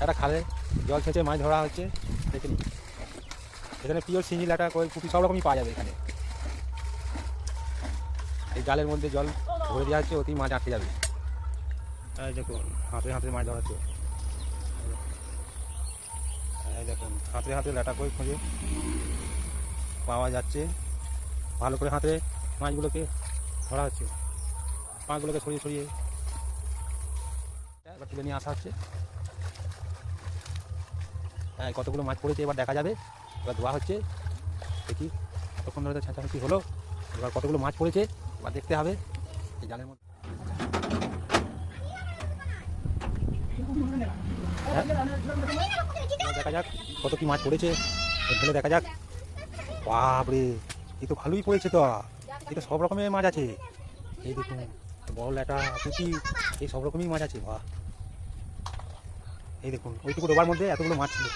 একটা খালে জল ছেঁচে মাছ ধরা হচ্ছে, দেখে নিন। এখানে পিওর শিঙি, ল্যাটা, কই, পুঁটি সব রকমই পাওয়া যাবে এখানে। এই জালের মধ্যে জল ভরে দেওয়া হচ্ছে, ওতেই মাছ আটকে যাবে। এই দেখুন হাতে হাতে মাছ ধরা হচ্ছে। এই দেখুন হাতে হাতে ল্যাটা কই খুঁজে পাওয়া যাচ্ছে। ভালো করে হাতে মাছগুলোকে ধরা হচ্ছে, মাছগুলোকে সরিয়ে সরিয়ে এবার তুলে নিয়ে আসা হচ্ছে। হ্যাঁ, কতগুলো মাছ পড়েছে এবার দেখা যাবে। এবার ধোয়া হচ্ছে, দেখি কতক্ষণ ধরে ছেঁচাছেঁচি হলো। এবার কতগুলো মাছ পড়েছে এবার দেখতে হবে এই জালের মধ্যে। হ্যাঁ, দেখা যাক কত কি মাছ পড়েছে, ঢেলে দেখা যাক। বাপরে, এ তো ভালোই পড়েছে তো, এই তো সব রকমের মাছ আছে। এই দেখুন বড় ল্যাটা, পুঁটি, এই সব রকমই মাছ আছে। বাহ, এই দেখুন ওইটুকু ডোবার মধ্যে এতগুলো মাছ ছিল।